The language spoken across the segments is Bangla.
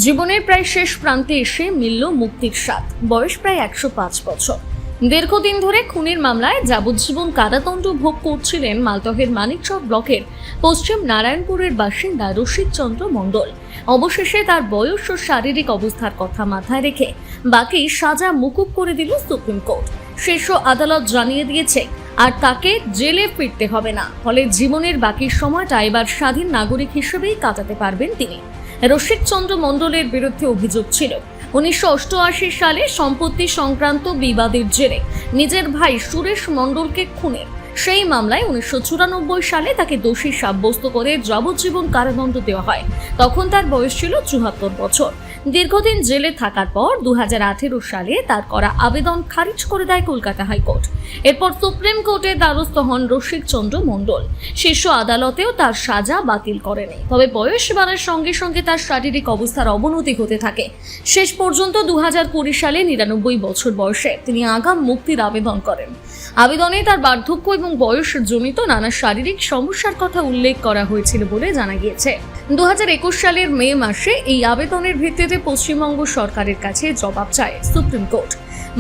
জীবনের প্রায় শেষ প্রান্তে এসে মিলল মুক্তির স্বাদ। বয়স প্রায় 105 বছর। দীর্ঘদিন ধরে খুনের মামলায় যাবজ্জীবন কারাদণ্ড ভোগ করছিলেন মালদহের মানিকচক ব্লকের পশ্চিম নারায়ণপুরের বাসিন্দা রসিক চন্দ্র মণ্ডল। অবশেষে তার বয়স ও শারীরিক অবস্থার কথা মাথায় রেখে বাকি সাজা মুকুব করে দিল সুপ্রিম কোর্ট। শীর্ষ আদালত জানিয়ে দিয়েছে আর তাকে জেলে ফিরতে হবে না, ফলে জীবনের বাকি সময়টা এবার স্বাধীন নাগরিক হিসেবেই কাটাতে পারবেন তিনি। রসিক চন্দ্র মণ্ডলের বিরুদ্ধে অভিযোগ ছিল 1988 সালে সম্পত্তি সংক্রান্ত বিবাদের জেরে নিজের ভাই সুরেশ মণ্ডলকে খুনের। সেই মামলায় 1994 সালে তাকে দোষী সাব্যস্ত করে যাবজ্জীবন কারাদণ্ড দেওয়া হয়। তখন তার বয়স ছিল 74 বছর। দীর্ঘদিন জেলে থাকার পর 2018 সালে তার করা আবেদন খারিজ করে দেয় কলকাতা হাইকোর্ট। এরপর সুপ্রিম কোর্টে দ্বারস্থ হন রসিক চন্দ্র মণ্ডল। শীর্ষ আদালতেও তার সাজা বাতিল করেনি, তবে বয়স বাড়ার সঙ্গে সঙ্গে তার শারীরিক অবস্থার অবনতি হতে থাকে। শেষ পর্যন্ত 2020 সালে 99 বছর বয়সে তিনি আগাম মুক্তির আবেদন করেন। আবেদনে তার বার্ধক্য এবং বয়স জনিত নানা শারীরিক সমস্যার কথা উল্লেখ করা হয়েছিল বলে জানা গিয়েছে। 2021 সালের মে মাসে এই আবেদনের ভিত্তিতে পশ্চিমবঙ্গ সরকারের কাছে জবাব চায় সুপ্রিম কোর্ট।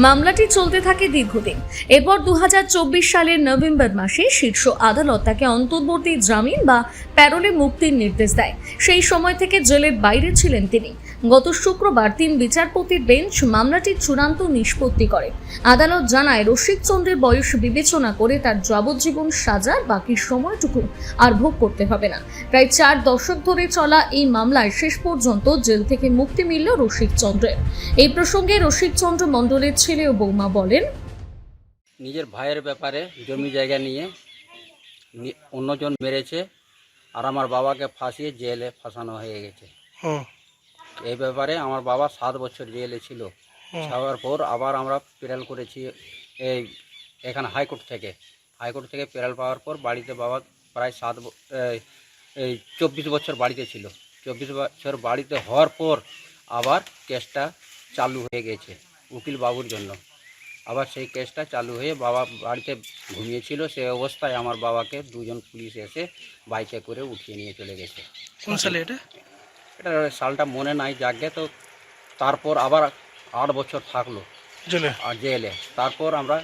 মামলাটি চলতে থাকে দীর্ঘদিন। এরপর 2024 সালের নভেম্বর মাসে শীর্ষ আদালত তাকে অন্তর্বর্তী জামিন বা প্যারোলে মুক্তির নির্দেশ দেয়। সেই সময় থেকে জেলের বাইরে ছিলেন তিনি। গত শুক্রবার 3 বিচারপতির বেঞ্চ মামলাটির চূড়ান্ত নিষ্পত্তি করে। আদালত জানায় রসিক চন্দ্রের বয়স বিবেচনা করে তার যাবজ্জীবন সাজার বাকি সময়টুকু আর ভোগ করতে হবে না। প্রায় 4 দশক ধরে চলা এই মামলায় শেষ পর্যন্ত জেল থেকে মুক্তি মিলল রসিক চন্দ্রের। এই প্রসঙ্গে রসিক চন্দ্র মণ্ডলের ছেলে ও বৌমা বলেন, নিজের ভাইয়ের ব্যাপারে জমি জায়গা নিয়ে অন্যজন মেরেছে আর আমার বাবাকে ফাঁসিয়ে জেলে ফাঁসানো হয়ে গেছে। এই ব্যাপারে আমার বাবা 7 বছর জেলে ছিল। যাওয়ার পর আবার আমরা পেরাল করেছি এখানে হাইকোর্ট থেকে পেরাল পাওয়ার পর বাড়িতে বাবা প্রায় 24 বছর বাড়িতে ছিল। 24 বছর বাড়িতে হওয়ার পর আবার কেসটা চালু হয়ে গেছে উকিল বাবুর জন্য। আবার সেই কেসটা চালু হয়ে বাবা বাড়িতে ঘুমিয়েছিল, সেই অবস্থায় আমার বাবাকে 2 জন পুলিশ এসে বাইকে করে উঠিয়ে নিয়ে চলে গেছে। কোন সালে এটা সালটা মনে নাই জাগে। তো তারপর আবার 8 বছর থাকলো জেলে। তারপর আমরা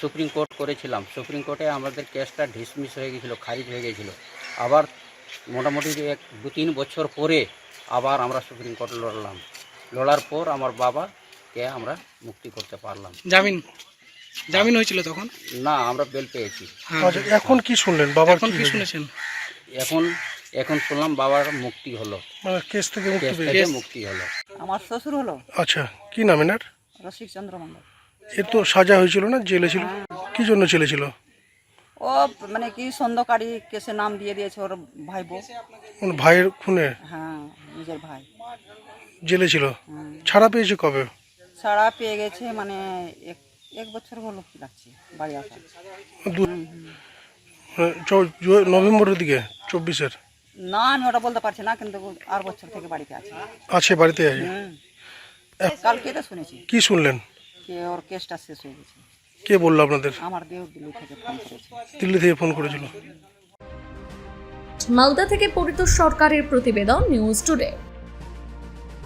সুপ্রিম কোর্ট করেছিলাম। সুপ্রিম কোর্টে আমাদের কেসটা ডিসমিস হয়ে গেছিলো, খারিজ হয়ে গেছিলো। আবার মোটামুটি 2-3 বছর পরে আবার আমরা সুপ্রিম কোর্ট লড়ার পর আমার বাবাকে আমরা মুক্তি করতে পারলাম। জামিন হয়েছিল তখন? না, আমরা বেল পেয়েছি। এখন কি শুনলেন বাবার? এখন কি শুনেছেন? এখন শুনলাম বাবার মুক্তি হলো, মানে কেস থেকে মুক্তি হলো। আমার শ্বশুর হলো। আচ্ছা, কি নাম এনার? রসিক চন্দ্র মণ্ডল। এর তো সাজা হয়েছিল না, জেলে ছিল? কি জন্য জেলে ছিল? ও মানে কি সন্দেহকারী কেসে নাম দিয়ে দিয়েছে ওর ভাইবো। ভাইয়ের খুনে? হ্যাঁ, নিজের ভাই জেলে ছিল। ছাড়া পেয়েছে কবে? ছাড়া পেয়ে গেছে মানে এক বছর হলো কি লাগছে বাড়ি আসা। নভেম্বরের দিকে 24-এর? না, আমি ওটা বলতে পারছি না, কিন্তু আর বছর থেকে বাড়িতে আছে। বাড়িতে আছে। কালকে তো শুনেছি। কি শুনলেন? ওর কেসটা শেষ হয়ে গেছে। কে বললো আপনাদের? আমার দেহ দিল্লি থেকে ফোন করেছে। দিল্লি থেকে ফোন করেছিল। মালদা থেকে পরিতোষ সরকারের প্রতিবেদন, নিউজ টুডে।